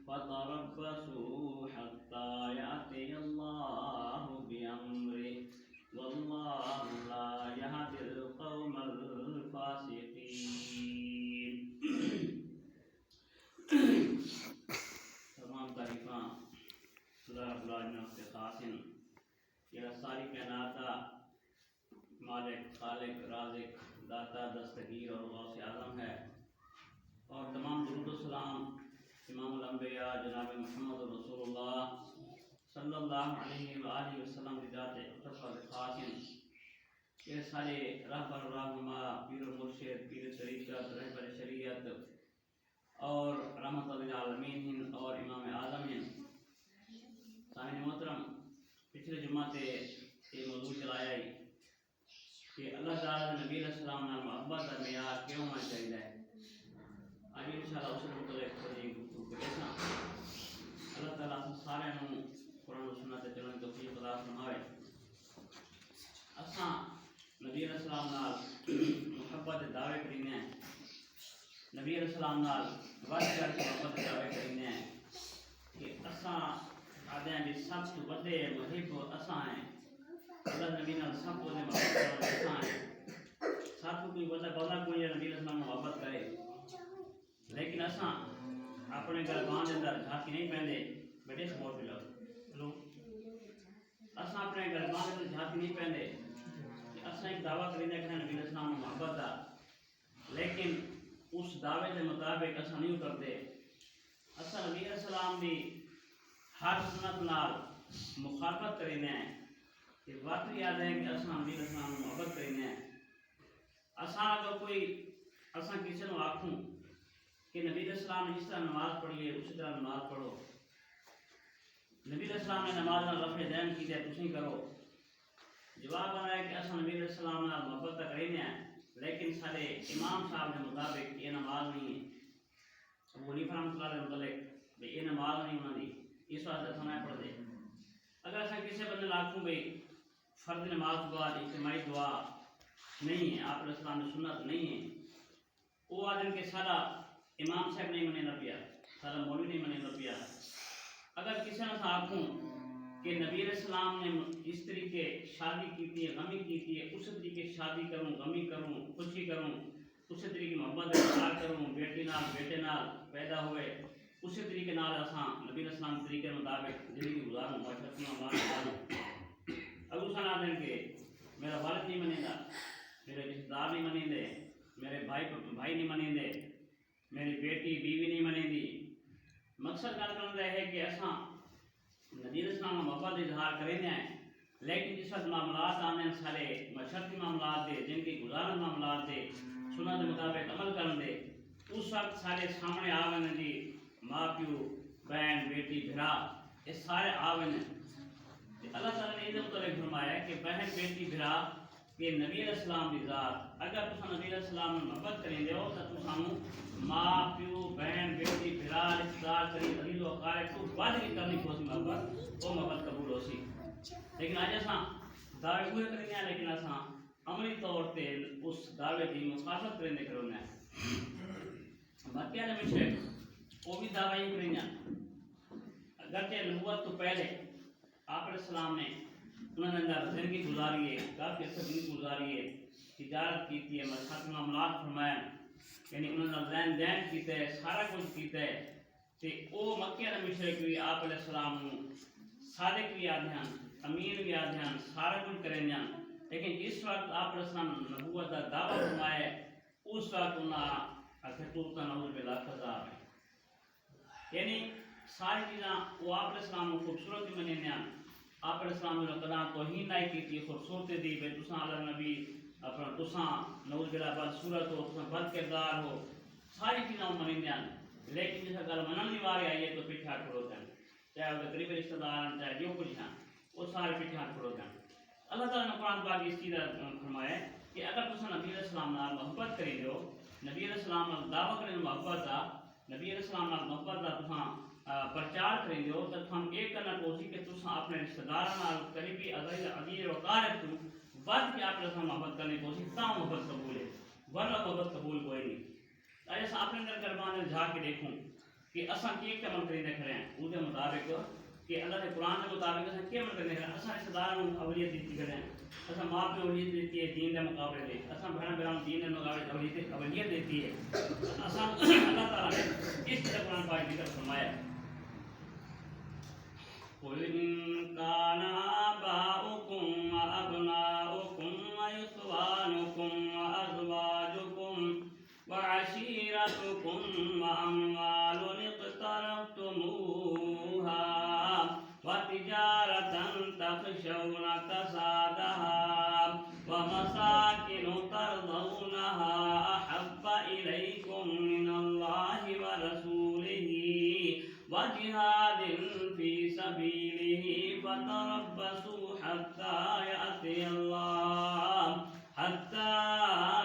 فتربصوا حتى يأتي الله بأمره والله لا يهدي القوم الفاسقين. تمام تعریفاں خدا رب العالمین کے خاص ہیں. یہ ساری کائنات کا مالک، خالق، رازق، داتا، دستگیر اور غوث اعظم ہے. اور تمام درود و سلام امام الانبیاء جناب محمد رسول اللہ صلی اللہ علیہ وآلہ وسلم کی ذات اقدس و خاص ہیں. یہ سارے رہبر رہنما، پیر و مرشد، پیر طریقت، رہبر شریعت اور رحمت للعالمین ہیں اور امام اعظم ہیں. سامعین محترم، پچھلے جمعہ تے یہ موضوع چلایا ہے کہ اللہ تعالیٰ نبی علیہ السلام نے محبت کا معیار کیوں ہونا چاہیے. آج انشاءاللہ اس متعلق تھوڑی گفتگو کریں. اللہ تعالیٰ سارے قرآن و سنت چلنے کی توفیق عطا فرمائے. اساں نبی علیہ السلام نال محبت کے دعوے کرینے ہیں، نبی علیہ السلام نال وعدے کر کے محبت کے دعوے کرینے ہیں کہ اساں آدھے بھی سب تو بڑے محب اساں ہیں. اللہ نبی نال سب کو محبت کرنے اساں ہیں. سب کو کوئی بڑا کوئی نبی علیہ السلام محبت کرے، لیکن اساں اپنے گربان کے اندر جھانکی نہیں پہنتے. بیٹے سپورٹ ملو لو اساں اپنے گربان کے اندر جھانکی نہیں پہنتے. اساں ایک دعویٰ کریں کہ نبی علیہ السلام نے محبت کا، لیکن اس دعوے کے مطابق اساں نہیں اترتے. اساں نبی علیہ السلام کی ہر سنت نال مخالفت کریں کہ وقت یاد ہے کہ اساں نبی علیہ السلام نے محبت کریں. اساں اگر کوئی اساں کسی کو آکھوں کہ نبی علیہ السلام نے جس طرح نماز پڑھیے اسی طرح نماز پڑھو، نبی علیہ السلام نے نماز نہ رفع دین کی ہے تسی کرو، جواب آ رہا ہے کہ اساں نبی علیہ السلام نے محبت تک رہنے ہیں، لیکن سارے امام صاحب کے مطابق یہ نماز نہیں ہے. ابو حنیفہ رحمۃ اللہ علیہ متعلق یہ نماز نہیں ہونا دی، اس واسطے سنا پڑھ دے. اگر اساں کسی بندے لاکھوں بھائی فرض نماز کے بعد اجتماعی دعا نہیں ہے، آپ علیہ السلام نے سنت نہیں ہے، وہ آدم کے سارا امام صاحب نہیں منے پیا، سارا مولوی نہیں منے پیا. اگر کسی نے آخوں کہ نبی علیہ السلام نے اس طریقے شادی کی ہے، غمی کی ہے، اس طریقے شادی کروں، غمی کروں، خوشی کروں، اس طریقے محبت اظہار کروں، بیٹی نال بیٹے نال پیدا ہوئے، اسی طریقے نال اساں نبی علیہ السلام طریقے مطابق زندگی گزاروں، معاشرت میں ہمارا گزاروں. اگر اساں نہ دیں کہ میرا والد نہیں منے گا، میرے رشتہ دار نہیں منے دے، میرے بھائی نہیں منے دے، میری بیٹی بیوی نہیں منے دی. مقصد گل کرنا ہے کہ اساں نبی علیہ السلام محبت اظہار کریں ہیں، لیکن جس وقت معاملات آنے سارے معاشرتی معاملات دے، زندگی گزارن معاملات دے، سنت کے مطابق عمل کرن دے، اس وقت سارے سامنے آویں جی ماں پیو، بہن، بیٹی، بھرا، یہ سارے آویں. اللہ تعالیٰ نے یہ متعلق فرمایا ہے کہ بہن، بیٹی، بھرا کہ نبی علیہ السلام کی ذات اگر تساں نبی علیہ السلام نے محبت کریں دے ہو تو تسانوں ماں پیو، بہن، بیٹی، بھرا، رشتہ دار، قریب عزیز و اقارب کو بعد کی کرنی کو محبت، وہ محبت قبول ہو سی. لیکن آج اساں دعوے ہوئے کریں ہیں، لیکن اساں عملی طور پہ اس دعوے کی مخالفت کرنے کروں ہیں. مکہ نے مشرک وہ بھی دعویٰ یہ کریں ہیں، اگرچہ نبوت تو پہلے آپ علیہ السلام نے انہوں نے اندر زندگی گزاری ہے، کافی اچھا زندگی گزاری ہے، تجارت کی ہے، مساعد معاملات فرمایا، یعنی انہوں نے لین دین کیتا ہے، سارا کچھ کیتا ہے. تو وہ مکہ نے مشرک بھی آپ علیہ السلام صادق بھی آدھے ہیں، امین بھی آدھے ہیں، سارا کچھ کریں ہیں. لیکن جس وقت آپ علیہ السلام نبوت کا دعویٰ فرمایا اس وقت انہوں نے تورتا نعوذ باللہ خذاب ہے. یعنی ساری چیزاں وہ آپ علیہ السلام کو خوبصورت بھی منیں ہیں. آپ علیہ السلام نے قدام توہین نہیں کی تھی، خوبصورتی دی بھائی تساں اللہ نبی اپنا تساں نعوذ باللہ بد صورت ہو، تساں بد کردار ہو، ساری چیزاں منیں ہیں. لیکن جیسا گل منن دی واری آئی ہے تو پیچھے ہٹ کھڑو جان، چاہے وہ قریبی رشتہ دار ہیں، چاہے جو کچھ ہیں، وہ سارے پیچھے ہٹ کھڑو جان. اللہ تعالیٰ نے قرآن پاک اس چیز فرمایا ہے کہ اگر تساں نبی علیہ السلام نال محبت کریں دو، نبی علیہ السلام نال دعویٰ کریں محبت کا، نبی علیہ السلام نال محبت کا تساں پرچار کریں دو، تو تھان ایک کرنا پوسی کہ تساں اپنے رشتہ داراں قریبی عزیز و اقارب تو ود کے آپ نے محبت کرنے پوسی تاں محبت قبول ہے، ورنہ محبت قبول کوئی نہیں. ایسا اپنے اندر کربان جھا کے دیکھوں کہ اساں کی عمل کریندے کھڑے ہیں او دے مطابق کہ اللہ کے قرآن کے مطابق اساں کی عمل کریندے کھڑے ہیں اساں رشتہ داراں نوں اولیت دتی کھڑے ہیں اساں ماں پیو اولیت دیتی ہے دین دے مقابلے دے اساں بہن بھراواں دین دے مقابلے اولیت دیتی ہے اساں اللہ تعالی نے اس طرح قرآن پاک ذکر فرمایا قل إن كان آباؤكم وأبناؤكم وإخوانكم وأزواجكم وعشيرتكم وأموال اقترفتموها وتجارة تخشون كسادها ومساكن ترضونها أحب إليكم من الله ورسوله وجهاد في سبيله فتربصوا حتى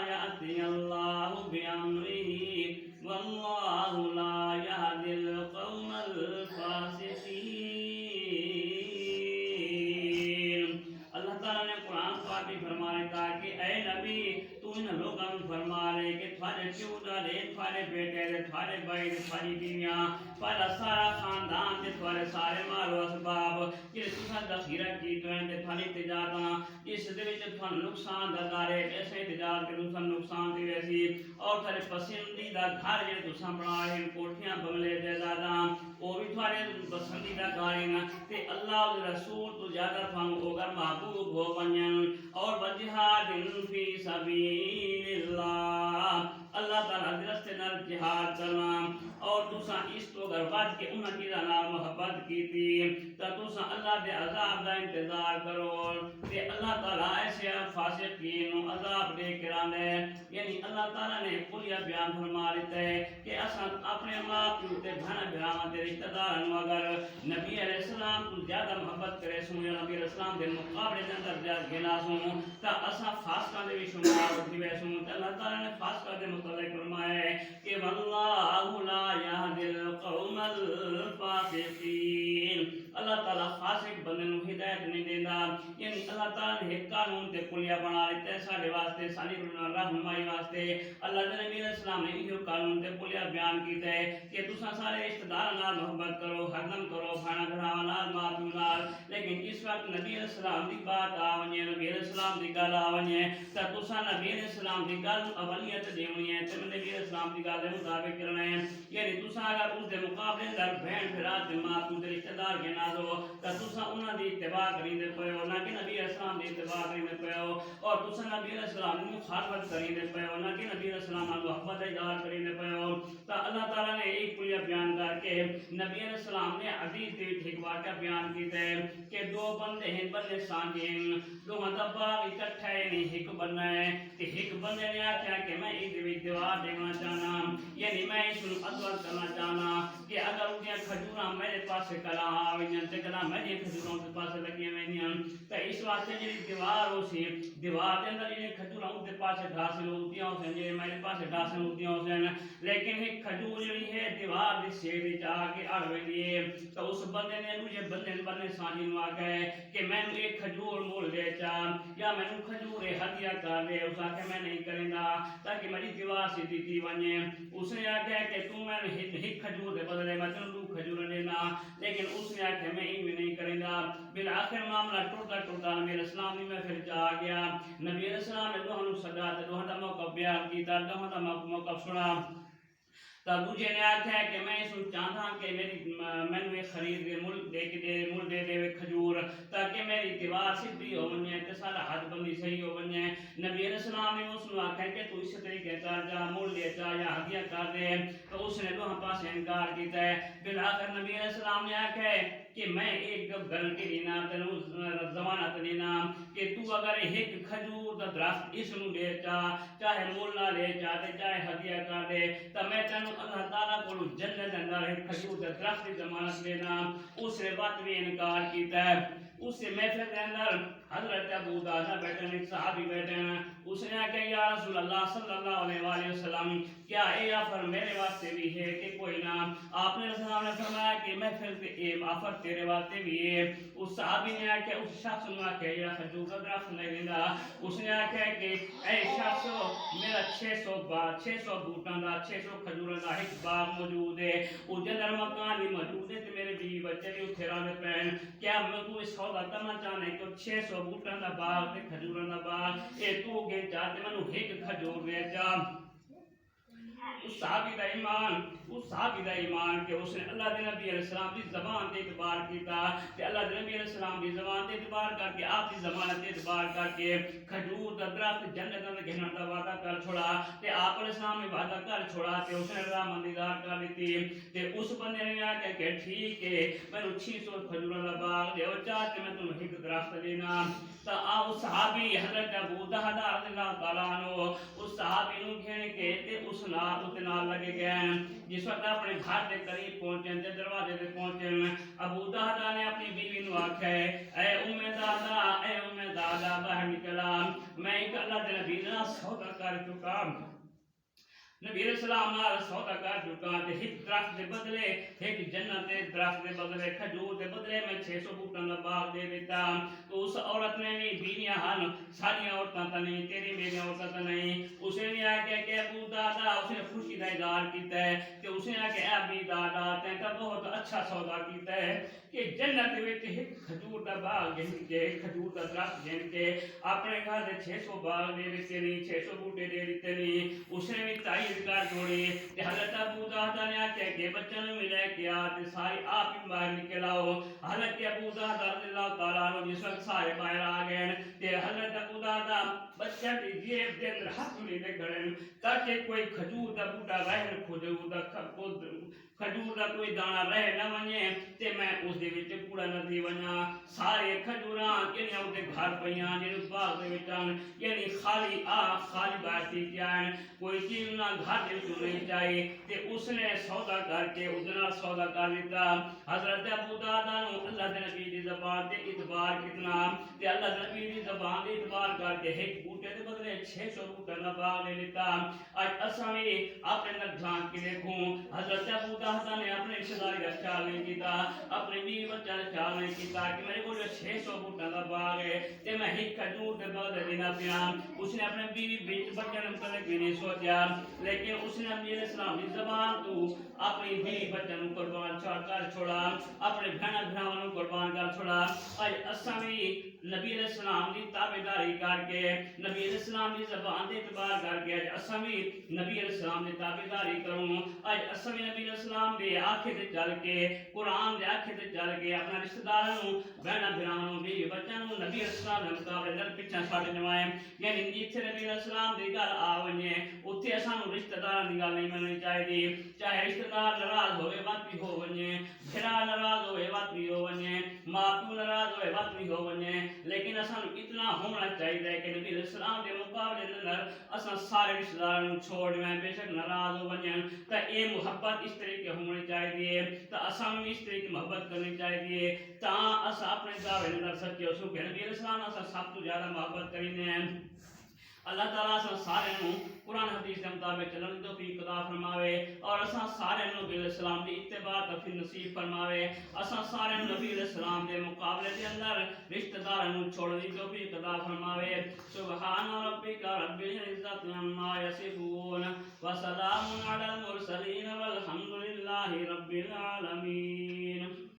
يأتي الله بأمره والله لا يهدي القوم الفاسقين. اللہ تعالیٰ نے قرآن پاک میں فرما رہا کہ اے نبی تو ان لوگوں کو فرما رہے کہ تھارے پیو دادے تھارے بیٹے تھارے بھائی تھاری بیویاں تھارا سارا خاندان تھارے سارے مال و اسباب کہ تساں ذخیرہ کیتے ہیں تھاری تجارتاں اس دے وچ تھانوں نقصان دا دارے ایسے تجارت کے تساں نقصان دی ویسی اور تھارے پسندیدہ گھر جڑے تساں بنائے کوٹھیاں بنگلے جائیداداں وہ بھی تھارے پسندیدہ گھر ہیں تے اللہ اور رسول تو زیادہ تھانوں اگر محبوب ہو ونجن اور وجہاد فی سبیل اللہ اللہ تعالیٰ دے راستے نال جہاد کرنا اور تساں اس تو اگر ود کے انہاں دی نال محبت کیتی تے تساں اللہ دے عذاب دا انتظار کرو تے اللہ تعالیٰ ایسے فاسقین نو عذاب دے کے راندے یعنی اللہ تعالیٰ نے کلیہ بیان فرما دیتا ہے کہ اساں اپنے ماں پیو تے بہن بھراواں تے رشتہ داراں نو اگر نبی علیہ السلام تو زیادہ محبت کرے سوں یا نبی علیہ السلام دے مقابلے دے اندر زیادہ گنا سوں تا اساں فاسقاں دے وچ شمار ہوندی ویسوں تے اللہ تعالیٰ نے فاسقاں دے متعلق فرمایا ہے کہ واللہ لا یہدی القوم الفاسقین. اللہ تعالیٰ فاسق بندے نو ہدایت نہیں دیندا یعنی اللہ تعالیٰ نے ایک قانون تے کلیہ بنا لیتا ہے ساڈے واسطے ساری رہنمائی واسطے اللہ دے نبی علیہ السلام نے یہ قانون تے کلیہ بیان کیتا ہے کہ تساں سارے رشتہ داراں نال محبت کرو ہردم کرو بھانا بھراواں نال ماں پیو نال لیکن اس وقت نبی علیہ السلام دی بات آ ونجے نبی علیہ السلام دی گل آ ونجے تے تساں نبی علیہ السلام دی گل اولیت دینی ہے تے نبی علیہ السلام دی گل دے مطابق کرنا ہے یعنی تساں اگر اس دے مقابلے اندر بہن بھرا تے ماں پیو دے رشتہ دار گنا دو تے تساں انہاں دی اتباع کریندے پیو نہ کہ نبی علیہ السلام دی اتباع کریندے پیو اور تساں نبی علیہ السلام دی مخالفت کریندے پیو نہ کہ نبی علیہ السلام نال محبت اظہار کریندے پیو تا اللہ تعالیٰ نے ایک کلیہ بیان کر کے نبی علیہ السلام نے حدیث دے ایک واقعہ بیان کیتا ہے کہ دو بندے ہیں بندے سانجے دونوں دا باغ اکٹھا ہے نہیں ایک بننا ہے کہ ایک بندے نے آخیا کہ میں اس وچ دیوار دینا چاہنا یعنی میں اس نوں ادوار کرنا چاہنا کہ اگر اُدیاں کھجوراں میرے پاسے کلا آویاں تے کلا میری کھجوراں دے پاسے لگیاں وینیاں تے اس واسطے جڑی دیوار ہو سی دیوار دے اندر جڑی کھجوراں دے پاسے ڈھاسل ہوندیاں ہو سن جے میرے پاسے ڈھاسل ہوندیاں ہو سن لیکن ایک کھجور جڑی ہے دیوار دی سیڑ وچ آ کے اڑ ویندی ہے تے اس بندے نے دوجے بندے سانجی نوں آکھیا ہے کہ مینوں ایک کھجور مول دے چا یا مینوں کھجور ہدیہ کر دے اس آکھے میں نہیں کریندا تاکہ میری دیوار سیدھی تھی ونجے اس نے آکھیا کہ تو مینوں ایک کھجور دے بدلے میں تینوں دو کھجور دینا لیکن اس نے آکھیا میں ایویں نہیں کریندا بالآخر معاملہ ٹوٹا نبی علیہ السلام نے پھر جا گیا نبی علیہ السلام نے دوہاں سدا تے دوہاں دا موقف بیان کیتا دوہاں دا موقف سنا تا دوجے نے آکھیا کہ میں اس چاہتا کہ مینوں ایک خرید دے مل دے کھجور تاکہ میری دیوار سیدھی ہو ونجے تے سارا حد بندی صحیح ہو ونجے نبی علیہ السلام نے اس نوں آکھیا کہ تو اس طریقے کر جا مول لے جا یا ہدیہ کر دے تو اس نے دوہاں پاسے انکار کیتا ہے بالآخر نبی علیہ السلام نے آکھیا کہ میں ایک گارنٹی دینا تینوں ضمانت دینا کہ تو اگر ایک کھجور دا درخت اس نوں لے جا چاہے مول نہ لے جا تے چاہے ہدیہ کر دے تے میں تینوں اللہ تعالیٰ کو جنت دے اندر ایک کھجور دا درخت دی ضمانت دینا اس نے بات بھی انکار کیتا ہے اس سے محفل کے اندر حضرت ابو درداء بیٹھے ہیں صحابی بیٹھے ہیں اس نے کہا یا رسول اللہ صلی اللہ علیہ وآلہ وسلم کیا یہ آفر میرے واسطے بھی ہے کہ کوئی نہ آپ نے السلام نے فرمایا کہ محفل تے اے آفت تیرے واسطے بھی ہے. اس صحابی نے آخیا, اس شخص نے آخیا جڑا کھجور دا درخت نہیں دیندا, اس نے آخیا کہ اے شخص میرا 600 بوٹاں دا 600 کھجوراں دا ایک باغ موجود ہے, اس دے اندر مکان بھی موجود ہے تے میرے بیوی بچے بھی اتھے رہندے پین, کیا میں تو اس سودا کرنا چاہنا ہے کہ 600 بوٹاں دا باغ تے کھجوراں دا باغ اے تو گے چاہ تے مینوں ایک کھجور دے چا. اس صحابی دا ایمان کہ اس نے اللہ دے نبی علیہ السلام دی زبان تے اعتبار کیتا تے اللہ دے نبی علیہ السلام دی زبان تے اعتبار کر کے آپ دی زبان تے اعتبار کر کے کھجور دا درخت جنت اندر گھنن دا وعدہ کر چھوڑا تے آپ علیہ السلام نے وعدہ کر چھوڑا تے اس نے رضامندی ظاہر کر دیتی تے اس بندے نے آکھیا کہ ٹھیک ہے مینوں 600 کھجوراں دا باغ دیو چاہ تے میں تمہیں ایک درخت دینا. تا آ صحابی حضرت ابو دہدہ رضی اللہ تعالیٰ عنہ اس صحابی نو گھن کے تے اس نال لگے گئے. جس وقت اپنے گھر کے قریب پہنچے تے دروازے تے پہنچے, ابو دہدہ نے اپنی بیوی نو آکھیا اے ام دادا باہر نکلا, میں ایک اللہ دے نبی نال سودا کر چکا, نبی علیہ السلام نال سودا کر چکا تے ایک درخت دے بدلے ایک جنت دے درخت دے بدلے کھجور دے بدلے میں 600 بوٹاں دا باغ دے دیتا. تو اس عورت نے بھی بیویاں ہن ساری عورتاں تا نہیں, تیری میری عورتاں تا نہیں. اس نے آکھیا کہ ابو دادا, اس نے خوشی دا اظہار کیتا ہے کہ اس نے آکھیا اے ابی دادا تے تا بہت اچھا سودا کیتا ہے کہ جنت وچ ایک کھجور دا باغ گھن کے کھجور دا درخت گھن کے اپنے گھر دے 600 باغ دے دیتے نہیں, 600 بوٹے دے دیتے نہیں. اس نے بھی تائید کر چھوڑی تے حضرت ابو دہدہ نے آکھیا کہ بچوں نوں بھی لے کے آ تے سارے آپ ہی باہر نکل آؤ. حضرت ابو دہدہ رضی اللہ تعالیٰ عنہ جس وقت سارے باہر آ گئے تے حضرت ابو دہدہ بچوں کی جیب دے اندر ہاتھ نہیں دے گڑن تاکہ کوئی کھجور دا بوٹا رہ کھجور دا کوئی دانا رہ نہ ونجے تے میں اس دے وچ کوڑا نہ تھی ونجا. سارے کھجوراں جڑیاں اس دے گھر پیاں جڑے باغ دے وچ یعنی خالی باہر تھی جان, کوئی چیز نہ گھر دے وچ نہیں چاہیے تے اس نے سودا کر کے اس نال سودا کر لیتا. حضرت ابو دہدہ نو اللہ دے نبی دی زبان تے اعتبار کتنا تے اللہ دے نبی دی زبان تے اعتبار کر کے ایک بوٹے دے بدلے 600 بوٹاں دا باغ لے لیتا. اج اساں وی اپنے اندر جھانک کے دیکھوں, حضرت ابو دہدہ نے اپنے رشتہ داری دا خیال نہیں کیتا, اپنے بیوی بچہ دا خیال نہیں کیتا کہ میرے کول 600 بوٹاں دا باغ ہے تے میں ایک کھجور دے بدلے دینا پیا. اس نے اپنے بیوی بچہ نوں متعلق بھی نہیں سوچا, لیکن اس نے نبی علیہ السلام دی زبان تو اپنی بیوی بچہ نوں قربان کر چھوڑا, اپنے بہن بھراواں نوں قربان کر چھوڑا. اج اساں وی نبی علیہ السلام دی تابعداری کر کے نبی علیہ السلام دی زبان دے اعتبار کر کے اج اساں وی نبی علیہ السلام دی تابعداری کروں. اج اساں وی نبی علیہ السلام دے آکھے تے چل کے قرآن دے آکھے تے چل کے اپنے رشتہ داراں نوں بہن بھراواں نوں بیوی بچیاں نوں نبی علیہ السلام دے مقابلے اندر پیچھے چھڈ جوائیں. یعنی جتھے نبی علیہ السلام دی گل آ ونجے اوتھے اساں نوں رشتہ داراں دی گل نہیں مننی چاہیے, چاہے رشتہ دار ناراض ہوئے وت بھی ہو ونجے, بھرا ناراض ہوئے وت بھی ہو ونجے, ماں پیو ناراض ہوئے وت بھی ہو ونجے, لیکن اساں نوں اتنا ہونا چاہیے کہ نبی علیہ السلام دے مقابلے اندر اساں سارے رشتہ داراں نوں چھوڑ دیویں, بے شک ناراض ہو ونجن تے اے محبت اس طریقے ہونی چاہیے تے اساں نوں اس طریقے محبت کرنی چاہیے تاں اساں اپنے دعوے اندر سچے ہو سکے. نبی علیہ السلام اساں سب تو زیادہ محبت کرینے ہیں. اللہ تعالیٰ اساں سارے نوں قرآن حدیث کے مطابق چلن دی توفیق عطا فرماوے اور اساں سارے نوں نبی علیہ السلام دی اتباع توفیق نصیب فرماوے. اساں سارے نوں نبی علیہ السلام دے مقابلے دے اندر رشتہ داراں نوں چھوڑن دی توفیق عطا فرماوے. سبحان ربک رب العزت عما یصفون وسلام علی المرسلین والحمد للہ رب العالمین.